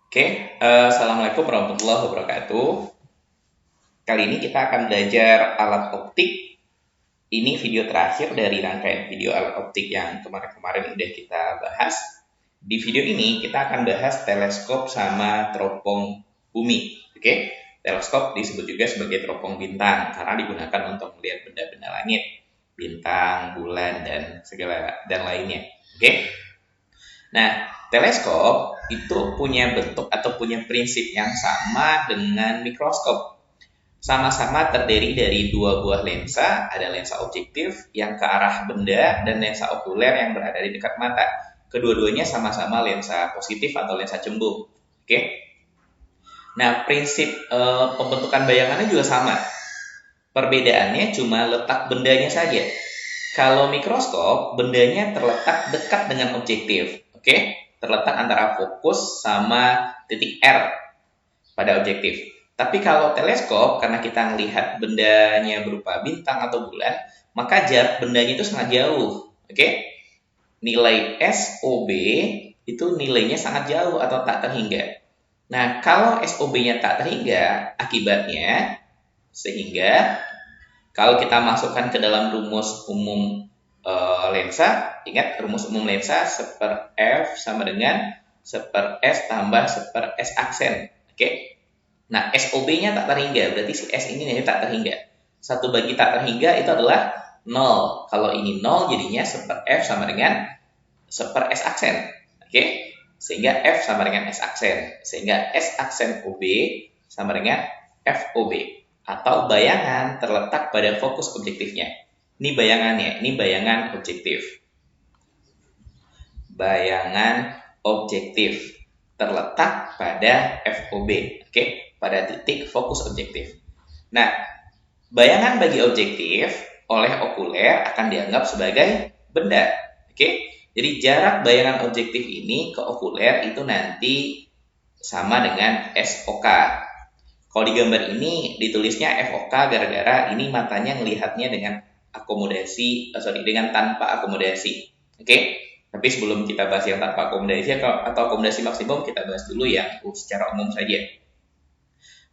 Assalamualaikum warahmatullahi wabarakatuh. Kali ini kita akan belajar alat optik. Ini video terakhir dari rangkaian video alat optik yang kemarin-kemarin udah kita bahas. Di video ini kita akan bahas teleskop sama teropong bumi. Teleskop disebut juga sebagai teropong bintang karena digunakan untuk melihat benda-benda langit, bintang, bulan, dan segala dan lainnya. Nah, teleskop itu punya bentuk atau punya prinsip yang sama dengan mikroskop. Sama-sama terdiri dari dua buah lensa, ada lensa objektif yang ke arah benda dan lensa okuler yang berada di dekat mata. Kedua-duanya sama-sama lensa positif atau lensa cembung. Nah, prinsip pembentukan bayangannya juga sama. Perbedaannya cuma letak bendanya saja. Kalau mikroskop, bendanya terletak dekat dengan objektif. Terletak antara fokus sama titik R pada objektif. Tapi kalau teleskop, karena kita melihat bendanya berupa bintang atau bulan, maka jarak bendanya itu sangat jauh. Nilai SOB itu nilainya sangat jauh atau tak terhingga. Nah, kalau SOB-nya tak terhingga, akibatnya sehingga kalau kita masukkan ke dalam rumus umum lensa, ingat rumus umum lensa 1/F sama dengan 1/S tambah 1/S aksen. Nah, SOB-nya tak terhingga, berarti si S ini nanti tak terhingga. 1 bagi tak terhingga itu adalah 0. Kalau ini 0, jadinya 1/F sama dengan 1/S aksen. Sehingga F sama dengan S aksen. Sehingga S aksen OB sama dengan FOB. Atau bayangan terletak pada fokus objektifnya. Ini bayangannya, ini bayangan objektif. Bayangan objektif terletak pada FOB, pada titik fokus objektif. Nah, bayangan bagi objektif oleh okuler akan dianggap sebagai benda. Jadi jarak bayangan objektif ini ke okuler itu nanti sama dengan SOK. Kalau di gambar ini ditulisnya FOK gara-gara ini matanya melihatnya dengan dengan tanpa akomodasi. Tapi sebelum kita bahas yang tanpa akomodasi atau akomodasi maksimum, kita bahas dulu yang secara umum saja.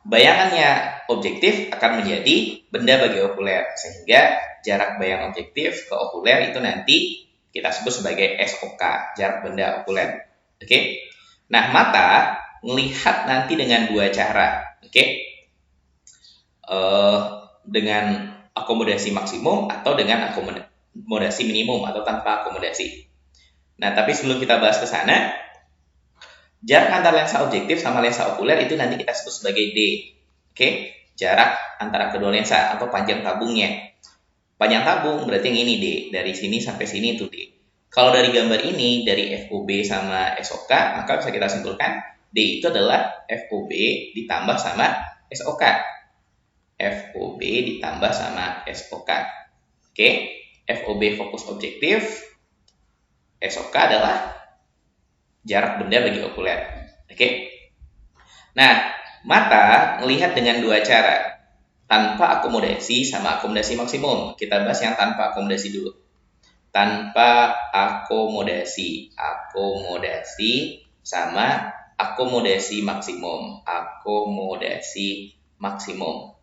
Bayangannya objektif akan menjadi benda bagi okuler, sehingga jarak bayangan objektif ke okuler itu nanti kita sebut sebagai SOK, jarak benda okuler. Nah, mata melihat nanti dengan dua cara. Dengan akomodasi maksimum atau dengan akomodasi minimum atau tanpa akomodasi. Nah, tapi sebelum kita bahas ke sana, jarak antara lensa objektif sama lensa okuler itu nanti kita sebut sebagai D. Jarak antara kedua lensa atau panjang tabungnya. Panjang tabung berarti yang ini D, dari sini sampai sini itu D. Kalau dari gambar ini, dari FOB sama SOK, maka bisa kita simpulkan D itu adalah FOB ditambah sama SOK. FOB ditambah sama SOK. FOB fokus objektif, SOK adalah jarak benda bagi okuler. Nah, mata melihat dengan dua cara, tanpa akomodasi sama akomodasi maksimum. Kita bahas yang tanpa akomodasi dulu. Tanpa akomodasi, akomodasi sama akomodasi maksimum, akomodasi maksimum.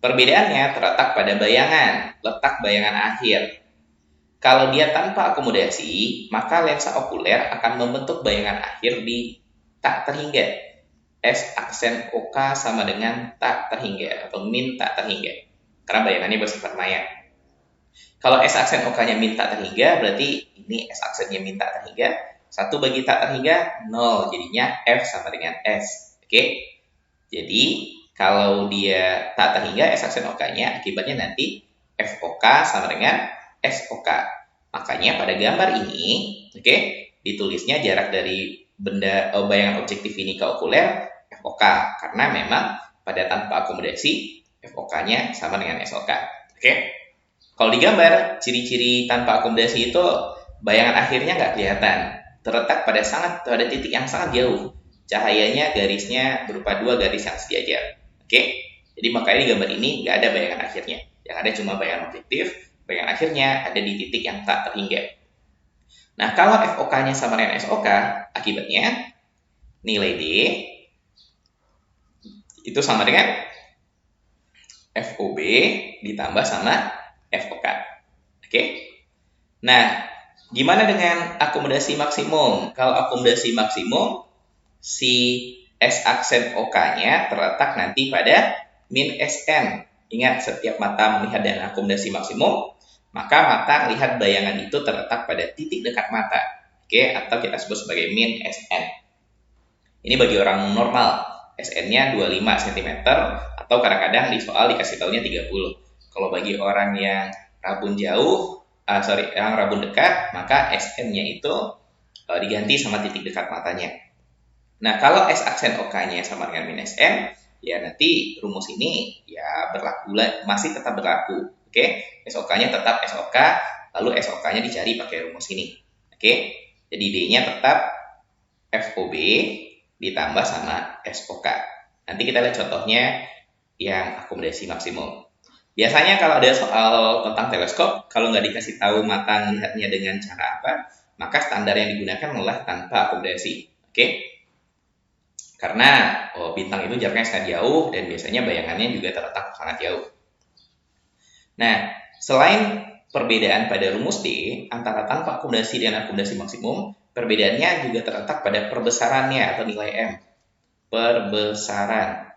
Perbedaannya terletak pada bayangan, letak bayangan akhir. Kalau dia tanpa akomodasi, maka lensa okuler akan membentuk bayangan akhir di tak terhingga. S aksen OK sama dengan tak terhingga atau min tak terhingga. Karena bayangannya bersifat maya. Kalau S aksen OK-nya min tak terhingga, berarti ini S aksennya min tak terhingga. 1 bagi tak terhingga, 0. Jadinya F sama dengan S. Jadi, kalau dia tak terhingga S aksen OK-nya, akibatnya nanti FOK sama dengan SOK. Makanya pada gambar ini, ditulisnya jarak dari bayangan objektif ini ke okuler FOK, karena memang pada tanpa akomodasi FOK-nya sama dengan SOK. Kalau di gambar, ciri-ciri tanpa akomodasi itu bayangan akhirnya nggak kelihatan, terletak pada titik yang sangat jauh. Cahayanya garisnya berupa 2 garis yang sejajar. Jadi makanya di gambar ini nggak ada bayangan akhirnya. Yang ada cuma bayangan objektif, bayangan akhirnya ada di titik yang tak terhingga. Nah, kalau FOK-nya sama dengan SOK, akibatnya nilai D itu sama dengan FOB ditambah sama FOK. Oke? Nah, gimana dengan akomodasi maksimum? Kalau akomodasi maksimum, si S aksen OK-nya terletak nanti pada min SN. Ingat, setiap mata melihat dengan akomodasi maksimum, maka mata melihat bayangan itu terletak pada titik dekat mata. Oke, atau kita sebut sebagai min SN. Ini bagi orang normal. SN-nya 25 cm atau kadang-kadang di soal dikasih tahunya 30. Kalau bagi orang yang rabun jauh, yang rabun dekat, maka SN-nya itu diganti sama titik dekat matanya. Nah, kalau S aksen OK-nya sama dengan min SN, ya nanti rumus ini ya berlaku, masih tetap berlaku. Oke, SOK-nya tetap SOK, lalu SOK-nya dicari pakai rumus ini. Oke, jadi D-nya tetap FOB ditambah sama SOK. Nanti kita lihat contohnya yang akomodasi maksimum. Biasanya kalau ada soal tentang teleskop, kalau nggak dikasih tahu mata melihatnya dengan cara apa, maka standar yang digunakan adalah tanpa akomodasi. Oke? Karena bintang itu jaraknya sangat jauh dan biasanya bayangannya juga terletak sangat jauh. Nah, selain perbedaan pada rumus D antara tanpa akomodasi dan akomodasi maksimum, perbedaannya juga terletak pada perbesarannya atau nilai M. Perbesaran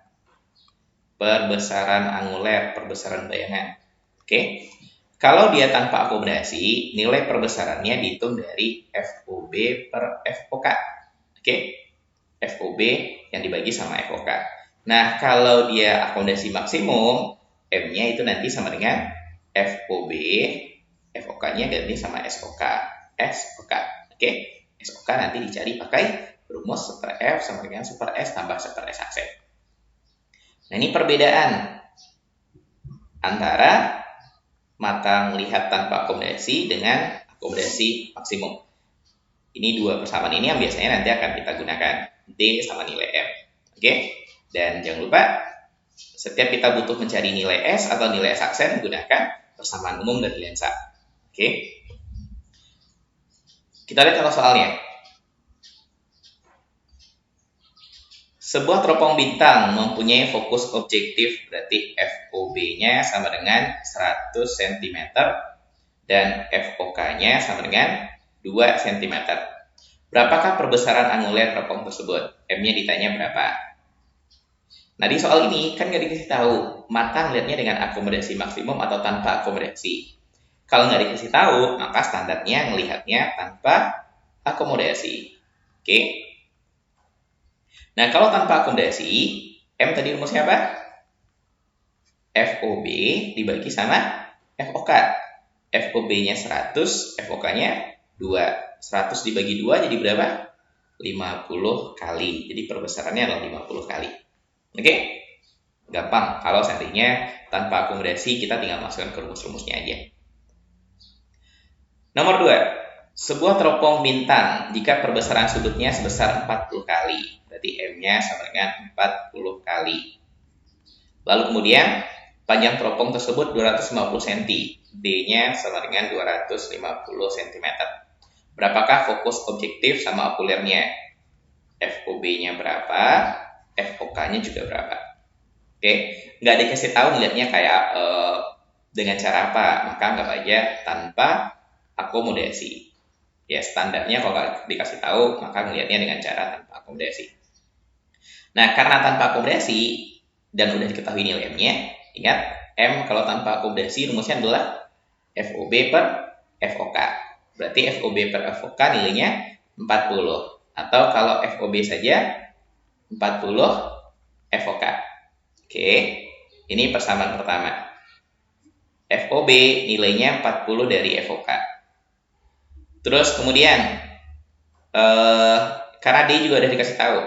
anguler, perbesaran bayangan. Oke. Kalau dia tanpa akomodasi, nilai perbesarannya dihitung dari FOB per FOK. Oke. FOB yang dibagi sama FOK. Nah, kalau dia akomodasi maksimum, M-nya itu nanti sama dengan FOB, FOK-nya ganti sama SOK. Oke. SOK nanti dicari pakai rumus super F sama dengan super S tambah super S aksen. Nah, ini perbedaan antara mata melihat tanpa akomodasi dengan akomodasi maksimum. Ini dua persamaan ini yang biasanya nanti akan kita gunakan. D sama nilai M. Oke? Dan jangan lupa, setiap kita butuh mencari nilai S atau nilai S aksen, gunakan persamaan umum dari lensa. Oke? Kita lihat contoh soalnya. Sebuah teropong bintang mempunyai fokus objektif, berarti FOB-nya sama dengan 100 cm dan FOK-nya sama dengan 2 cm. Berapakah perbesaran anguler teropong tersebut? M-nya ditanya berapa? Nah, di soal ini kan nggak dikasih tahu mata melihatnya dengan akomodasi maksimum atau tanpa akomodasi. Kalau nggak dikasih tahu, maka standarnya melihatnya tanpa akomodasi. Oke? Nah, kalau tanpa akomodasi, M tadi rumusnya apa? FOB dibagi sama FOK. FOB-nya 100, FOK-nya 2. 100 dibagi 2 jadi berapa? 50 kali. Jadi perbesarannya adalah 50 kali. Oke? Gampang. Kalau seandainya tanpa akomodasi, kita tinggal masukkan ke rumus-rumusnya aja. Nomor 2. Sebuah teropong bintang jika perbesaran sudutnya sebesar 40 kali. Berarti M-nya sama dengan 40 kali. Lalu kemudian panjang teropong tersebut 250 cm. D-nya sama dengan 250 cm. Berapakah fokus objektif sama okulernya? FOB-nya berapa? FOK-nya juga berapa? Oke, nggak dikasih tahu ngeliatnya kayak dengan cara apa, maka anggap aja tanpa akomodasi. Ya, standarnya kalau dikasih tahu, maka ngeliatnya dengan cara tanpa akomodasi. Nah, karena tanpa akomodasi dan udah diketahui nilai M-nya, ingat, M kalau tanpa akomodasi rumusnya adalah FOB per FOK. Berarti FOB per FOK nilainya 40. Atau kalau FOB saja 40 FOK. Oke, ini persamaan pertama. FOB nilainya 40 dari FOK. Terus kemudian, karena D juga udah dikasih tahu.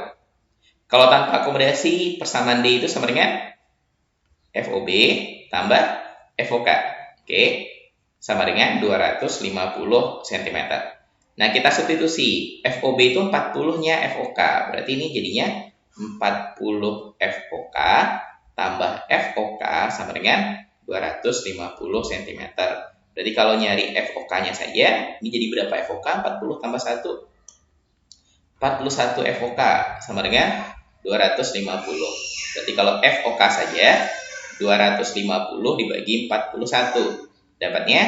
Kalau tanpa akomodasi, persamaan D itu sama dengan FOB tambah FOK. Oke, sama dengan 250 cm. Nah, kita substitusi. FOB itu 40-nya FOK. Berarti ini jadinya 40 FOK tambah FOK sama dengan 250 cm. Berarti kalau nyari FOK-nya saja, ini jadi berapa FOK? 40 tambah 1. 41 FOK sama dengan 250. Berarti kalau FOK saja 250 dibagi 41. Dapatnya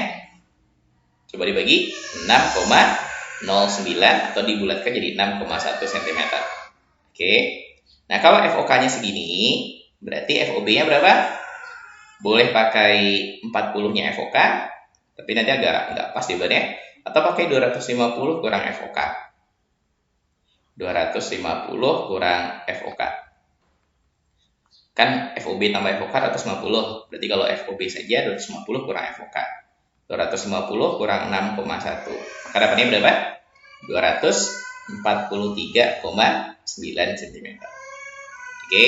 coba dibagi 6,09 atau dibulatkan jadi 6,1 cm. Oke. Nah, kalau FOK-nya segini, berarti FOB-nya berapa? Boleh pakai 40-nya FOK, tapi nanti agak pas jawabannya. Atau pakai 250 kurang FOK. 250 kurang FOK. Kan FOB tambah FOK 150. Berarti kalau FOB saja 250 kurang FOK. 250 kurang 6,1. Maka dapatnya berapa? 243,9 cm. Oke.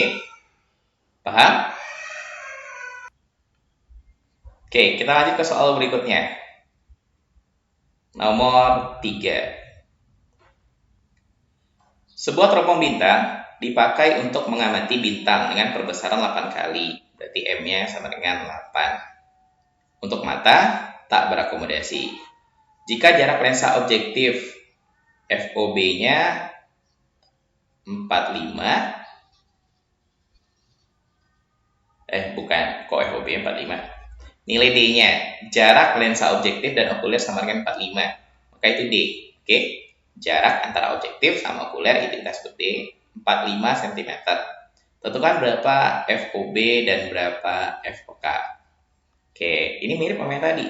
Paham? Oke, kita lanjut ke soal berikutnya. Nomor 3. Sebuah teropong bintang dipakai untuk mengamati bintang dengan perbesaran 8 kali. Berarti M-nya sama dengan 8. Untuk mata, tak berakomodasi. Jika jarak lensa objektif FOB-nya 45, kok FOB-nya 45? Nilai D-nya, jarak lensa objektif dan okuler sama dengan 45. Maka itu D. Oke? Jarak antara objektif sama okuler itu kita sebut D, 45 cm. Tentukan berapa FOB dan berapa FOK. Oke, ini mirip sama yang tadi.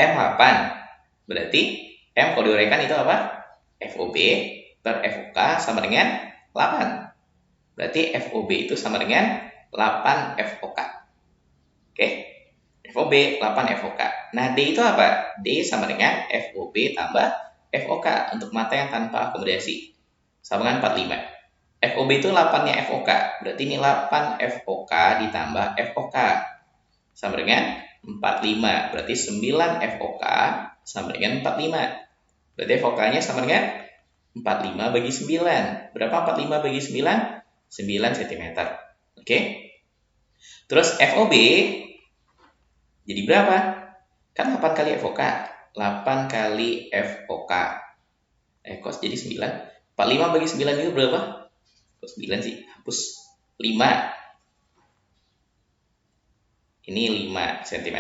M8. Berarti M kalau diuraikan itu apa? FOB per FOK sama dengan 8. Berarti FOB itu sama dengan 8 FOK. Oke? FOB 8 FOK. Nah, D itu apa? D sama dengan FOB tambah FOK untuk mata yang tanpa akomodasi. Sama dengan 45. FOB itu 8-nya FOK. Berarti ini 8 FOK ditambah FOK. Sama dengan 45. Berarti 9 FOK sama dengan 45. Berarti FOK-nya sama dengan 45 bagi 9. Berapa 45 bagi 9? 9 cm. Oke? Terus FOB jadi berapa? Kan 8 kali FOK. 8 kali FOK. Kos jadi 9. 45 bagi 9 itu berapa? Kok 9 sih? Hapus. 5. Ini 5 cm.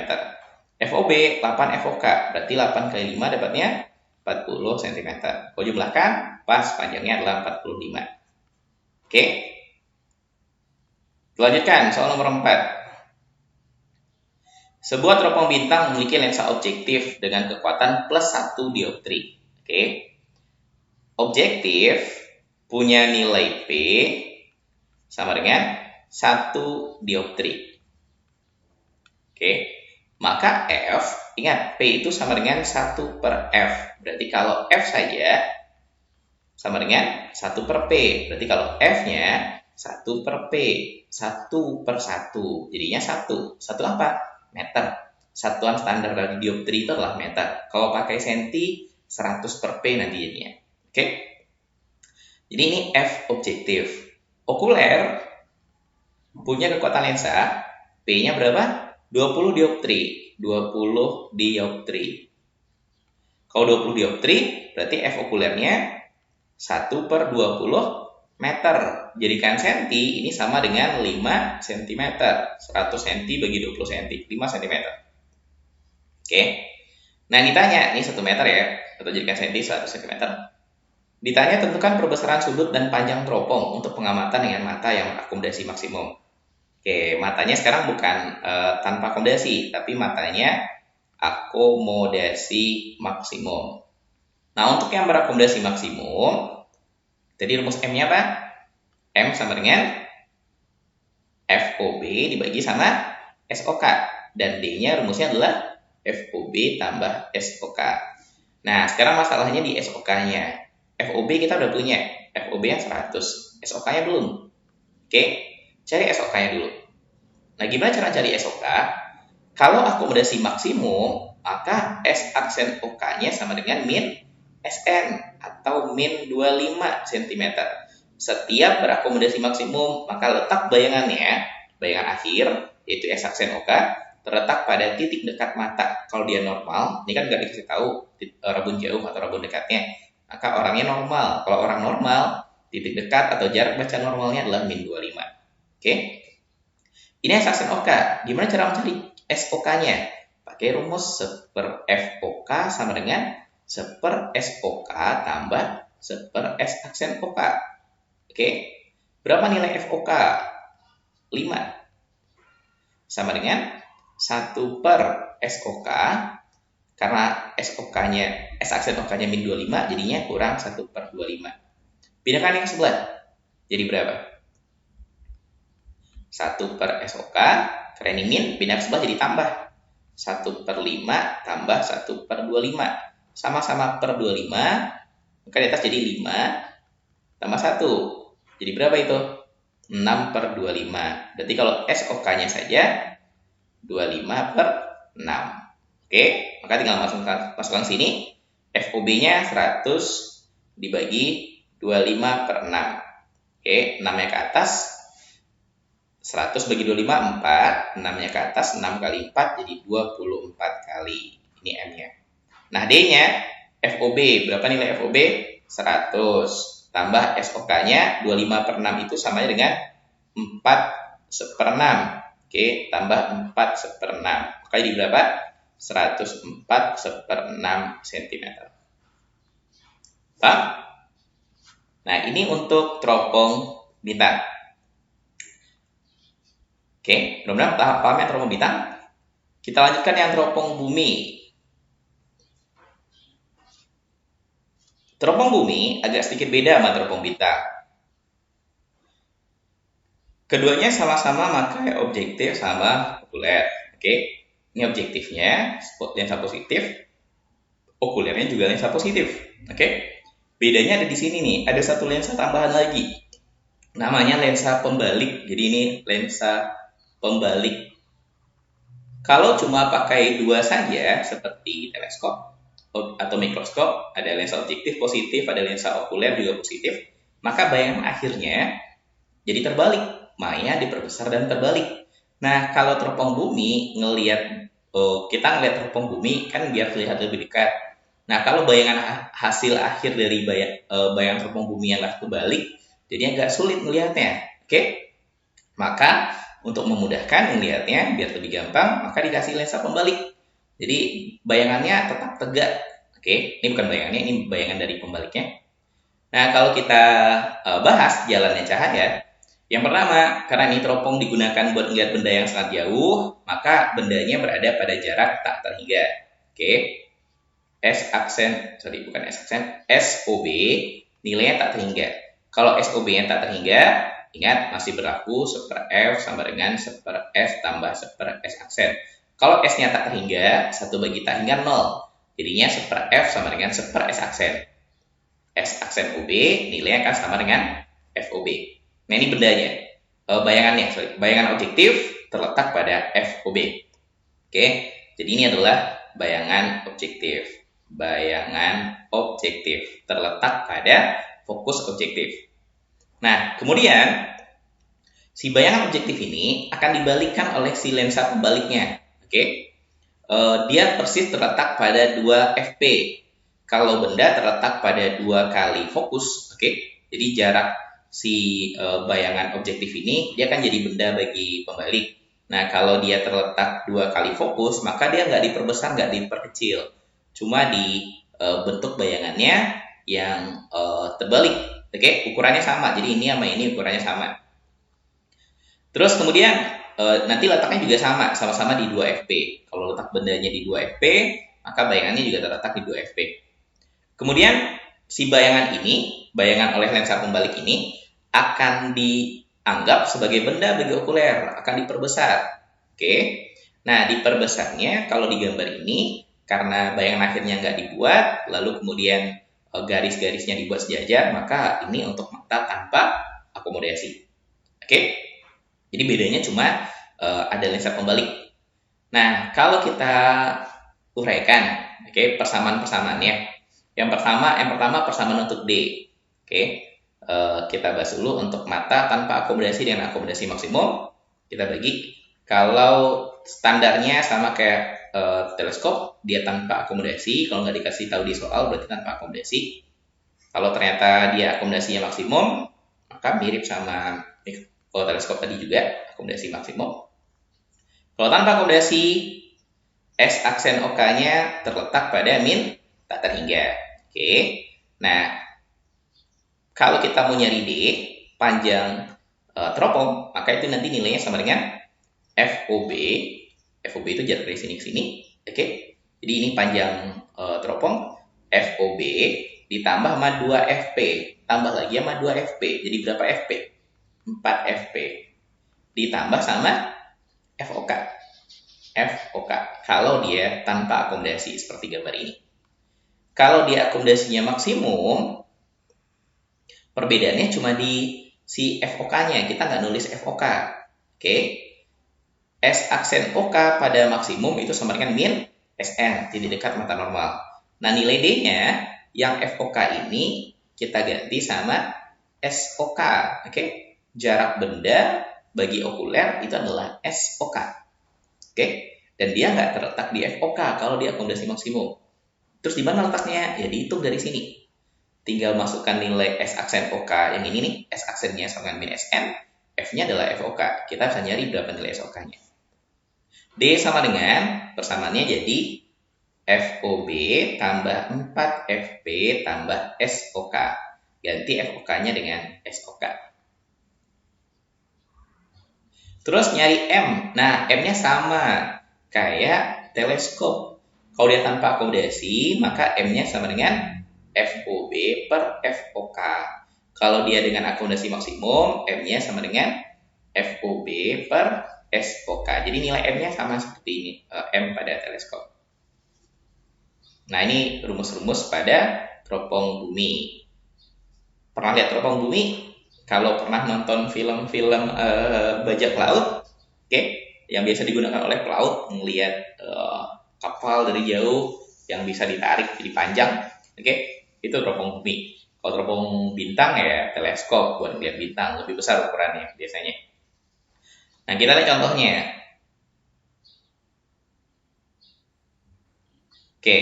FOB 8 FOK. Berarti 8 kali 5 dapatnya 40 cm. Kalau jumlahkan, pas panjangnya adalah 45. Oke? Lanjutkan, soal nomor 4. Sebuah teropong bintang memiliki lensa objektif dengan kekuatan plus 1 dioptri. Oke. Objektif punya nilai P sama dengan 1 dioptri. Oke. Maka F, ingat P itu sama dengan 1 per F. Berarti kalau F saja sama dengan 1 per P. Berarti kalau F-nya 1 per P. 1 per 1. Jadinya 1. 1 apa? Meter. Satuan standar dari dioptri itu adalah meter. Kalau pakai senti, 100 per P nanti jadinya. Oke? Jadi ini F objektif. Okuler punya kekuatan lensa, P-nya berapa? 20 dioptri. 20 dioptri. Kalau 20 dioptri, berarti F okulernya 1 per 20 meter. Jadikan senti, ini sama dengan 5 cm. 100 cm bagi 20 cm, 5 cm. Oke. Nah, ditanya, ini 1 meter ya, atau jadikan senti 100 cm. Ditanya tentukan perbesaran sudut dan panjang teropong untuk pengamatan dengan mata yang akomodasi maksimum. Oke, matanya sekarang bukan tanpa akomodasi, tapi matanya akomodasi maksimum. Nah, untuk yang berakomodasi maksimum, jadi rumus M-nya apa? M sama dengan FOB dibagi sama SOK. Dan D-nya rumusnya adalah FOB tambah SOK. Nah, sekarang masalahnya di SOK-nya. FOB kita udah punya. FOB yang 100. SOK-nya belum. Oke, cari SOK-nya dulu. Nah, gimana cara cari SOK? Kalau akomodasi maksimum, maka S aksen OK-nya sama dengan min SN atau min 25 cm. Setiap berakomodasi maksimum, maka letak bayangannya, bayangan akhir, yaitu S aksen OK, terletak pada titik dekat mata. Kalau dia normal, ini kan nggak dikasih tahu rabun jauh atau rabun dekatnya. maka orangnya normal. Kalau orang normal, titik dekat atau jarak baca normalnya adalah min 25. Oke? Ini S aksen OK. Gimana cara mencari SOK-nya? Pakai rumus 1 per FOK sama dengan 1 per SOK tambah 1 per S aksen OK. Oke? Berapa nilai FOK? 5. Sama dengan 1 per SOK, karena SOK-nya, S aksen OK-nya min 25, jadinya kurang 1 per 25. Pindahkan yang sebelah. Jadi berapa? 1 per SOK, karena ini min, pindah ke sebelah jadi tambah. 1 per 5 tambah 1 per 25. Sama-sama per 25, maka di atas jadi 5 tambah 1. Jadi berapa itu? 6 per 25. Berarti kalau SOK-nya saja 25 per 6. Oke, maka tinggal masukkan sini. FOB-nya 100 dibagi 25 per 6. Oke, 6-nya ke atas. 100 bagi 25, 4. 6-nya ke atas, 6 kali 4, jadi 24 kali. Ini M-nya. Nah, D-nya, FOB. Berapa nilai FOB? 100. Tambah SOK-nya, 25 per 6 itu sama dengan 4 seper-6. Oke, tambah 4 seper-6. Maka jadi berapa? 104 seper-6 cm. Paham? Nah, ini untuk teropong bintang. Oke, mudah-mudahan paham ya teropong bintang. Kita lanjutkan yang teropong bumi. Teropong bumi agak sedikit beda sama teropong bintang. Keduanya sama-sama memakai objektif sama okuler. Oke, ini objektifnya lensa positif, okulernya juga lensa positif. Oke, bedanya ada di sini nih. Ada satu lensa tambahan lagi, namanya lensa pembalik. Jadi ini lensa pembalik. Kalau cuma pakai dua saja seperti teleskop atau mikroskop, ada lensa objektif positif, ada lensa okuler juga positif, maka bayangan akhirnya jadi terbalik, makanya diperbesar dan terbalik. Nah, kalau teropong bumi kita ngelihat teropong bumi kan biar terlihat lebih dekat. Nah, kalau bayangan hasil akhir dari bayangan teropong bumi yang terbalik, jadi agak sulit melihatnya. Oke? Maka untuk memudahkan melihatnya biar lebih gampang, maka dikasih lensa pembalik. Jadi bayangannya tetap tegak. Oke, ini bukan bayangannya, ini bayangan dari pembaliknya. Nah, kalau kita bahas jalannya cahaya, yang pertama, karena ini teropong digunakan buat melihat benda yang sangat jauh, maka bendanya berada pada jarak tak terhingga. Oke, SOB nilainya tak terhingga. Kalau SOB-nya tak terhingga, ingat masih berlaku 1 per F sama dengan 1 per S tambah 1 per S aksen. Kalau S-nya tak terhingga, 1 bagi tak hingga 0. Jadinya 1 per F sama dengan 1 per S aksen. S aksen OB nilainya akan sama dengan FOB. Nah, ini bendanya. Bayangan objektif terletak pada FOB. Oke, jadi ini adalah bayangan objektif. Bayangan objektif terletak pada fokus objektif. Nah, kemudian si bayangan objektif ini akan dibalikkan oleh si lensa pembaliknya. Oke, dia persis terletak pada 2 FP. Kalau benda terletak pada 2 kali fokus, oke, jadi jarak si bayangan objektif ini dia akan jadi benda bagi pembalik. Nah, kalau dia terletak 2 kali fokus, maka dia nggak diperbesar, nggak diperkecil, cuma di bentuk bayangannya yang terbalik. Oke, ukurannya sama. Jadi ini sama ini ukurannya sama. Terus kemudian nanti letaknya juga sama-sama di 2 FP. Kalau letak bendanya di 2 FP, maka bayangannya juga terletak di 2 FP. Kemudian si bayangan oleh lensa pembalik ini akan dianggap sebagai benda bagi okuler, akan diperbesar. Oke. Nah, diperbesarnya kalau di gambar ini karena bayangan akhirnya nggak dibuat, lalu kemudian garis-garisnya dibuat sejajar, maka ini untuk mata tanpa akomodasi. Oke, jadi bedanya cuma ada lensa pembalik. Nah, kalau kita uraikan, oke, persamaan-persamaannya. Yang pertama persamaan untuk D. Oke, kita bahas dulu untuk mata tanpa akomodasi dan akomodasi maksimum. Kita bagi, kalau standarnya sama kayak teleskop, dia tanpa akomodasi. Kalau nggak dikasih tahu di soal berarti tanpa akomodasi. Kalau ternyata dia akomodasinya maksimum, maka mirip sama mikroteleskop tadi juga, akomodasi maksimum. Kalau tanpa akomodasi, S aksen OK-nya terletak pada min tak terhingga. Oke. Nah, kalau kita mau nyari D, panjang teropong, maka itu nanti nilainya sama dengan FOB. FOB itu jarak dari sini ke sini. Oke. Jadi ini panjang teropong FOB ditambah sama 2 FP. Tambah lagi sama 2 FP. Jadi berapa FP? 4 FP. Ditambah sama FOK. FOK. Kalau dia tanpa akomodasi seperti gambar ini. Kalau dia akomodasinya maksimum, perbedaannya cuma di si FOK-nya. Kita nggak nulis FOK. Oke. S aksen OK pada maksimum itu sama dengan min SN, titik dekat mata normal. Nah, nilai D-nya yang FOK ini kita ganti sama SOK. Oke. Jarak benda bagi okuler itu adalah SOK. Oke. Dan dia nggak terletak di FOK kalau dia akomodasi maksimum. Terus di mana letaknya? Ya dihitung dari sini. Tinggal masukkan nilai S aksen OK yang ini nih, S aksennya sama dengan min SN, F-nya adalah FOK. Kita bisa nyari berapa nilai SOK-nya. D sama dengan, persamaannya jadi FOB tambah 4 FP tambah SOK. Ganti FOK-nya dengan SOK. Terus nyari M. Nah, M-nya sama kayak teleskop. Kalau dia tanpa akomodasi, maka M-nya sama dengan FOB per FOK. Kalau dia dengan akomodasi maksimum, M-nya sama dengan FOB per SOK. Jadi nilai M-nya sama seperti ini, M pada teleskop. Nah, ini rumus-rumus pada teropong bumi. Pernah lihat teropong bumi? Kalau pernah nonton film-film bajak laut, oke, yang biasa digunakan oleh pelaut, melihat kapal dari jauh yang bisa ditarik jadi panjang, oke, itu teropong bumi. Kalau teropong bintang ya teleskop buat lihat bintang, lebih besar ukurannya biasanya. Nah, kita lihat contohnya. Oke,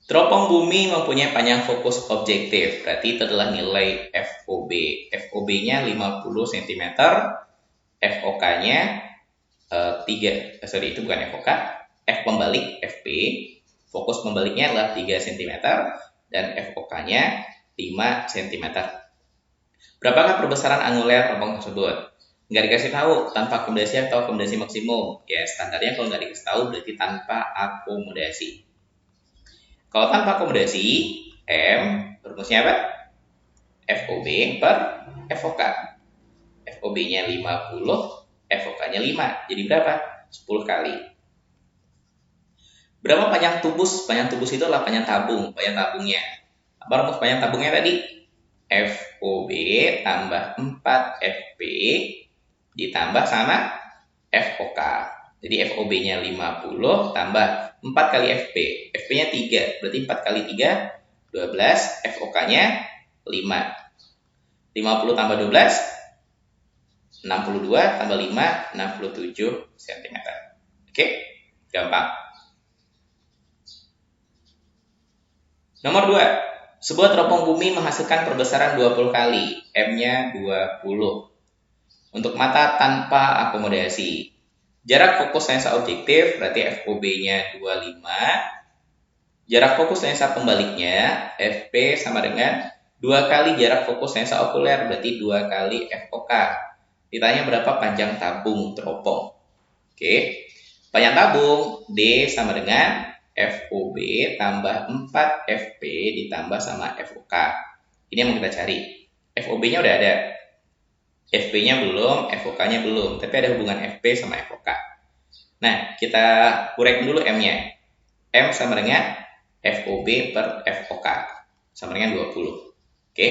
teropong bumi mempunyai panjang fokus objektif, berarti itu adalah nilai FOB. FOB-nya 50 cm, FOK-nya 3, itu bukan FOK, F pembalik, FP, fokus pembaliknya adalah 3 cm, dan FOK-nya 5 cm. Berapakah perbesaran anguler teropong tersebut? Nggak dikasih tahu, tanpa akomodasi atau akomodasi maksimum. Ya, standarnya kalau nggak dikasih tahu berarti tanpa akomodasi. Kalau tanpa akomodasi, M, rumusnya apa? FOB per FOK. FOB-nya 50, FOK-nya 5. Jadi berapa? 10 kali. Berapa panjang tubus? Panjang tubus itu adalah panjang tabung. Panjang tabungnya. Apa rumus panjang tabungnya tadi? FOB tambah 4 FP ditambah sama FOK. Jadi FOB-nya 50 tambah 4 kali FP. FP-nya 3, berarti 4 kali 3, 12. FOK-nya 5. 50 tambah 12, 62 tambah 5, 67 cm. Oke, gampang. Nomor 2. Sebuah teropong bumi menghasilkan perbesaran 20 kali. M-nya 20. Untuk mata tanpa akomodasi. Jarak fokus lensa objektif berarti FOB-nya 25. Jarak fokus lensa pembaliknya FP sama dengan 2 kali jarak fokus lensa okuler berarti 2 kali FOK. Ditanya berapa panjang tabung teropong. Oke. Panjang tabung D sama dengan FOB tambah 4 FP ditambah sama FOK. Ini yang mau kita cari. FOB-nya udah ada. FP-nya belum, FOK-nya belum, tapi ada hubungan FP sama FOK. Nah, kita uraikan dulu M-nya. M sama dengan FOB per FOK, sama dengan 20. Oke,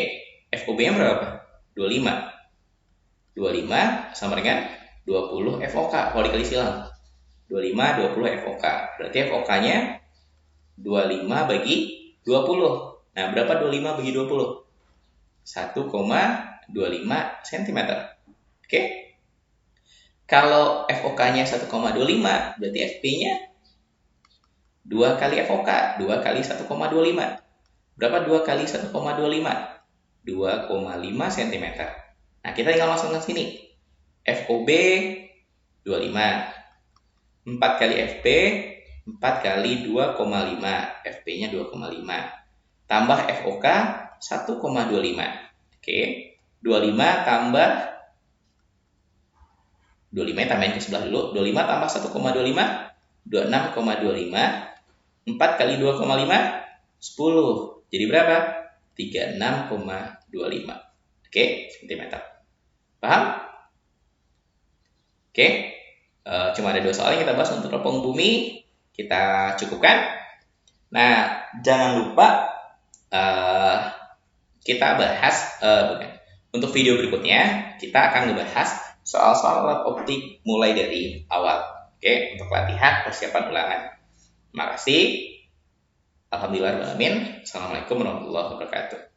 FOB-nya berapa? 25. 25 sama dengan 20 FOK, kalau dikali silang. 25, 20 FOK, berarti FOK-nya 25 bagi 20. Nah, berapa 25 bagi 20? 1,25 cm. Oke. Kalau FOK-nya 1,25, berarti FP-nya 2 kali FOK, 2 kali 1,25. Berapa 2 kali 1,25? 2,5 cm. Nah, kita tinggal masukkan sini. FOB 25. 4 kali FP, 4 kali 2,5. FP-nya 2,5. Tambah FOK 1,25. Oke. 25 tambah 25 tambahin ke sebelah dulu. 25 tambah 1,25, 26,25. 4 kali 2,5, 10. Jadi berapa? 36,25. Oke, cm. Paham? Oke. Cuma ada 2 soal yang kita bahas untuk teropong bumi. Kita cukupkan. Nah, jangan lupa kita bahas untuk video berikutnya kita akan membahas soal-soal alat optik mulai dari awal. Oke, untuk latihan persiapan ulangan. Terima kasih. Alhamdulillah. Assalamualaikum warahmatullahi wabarakatuh.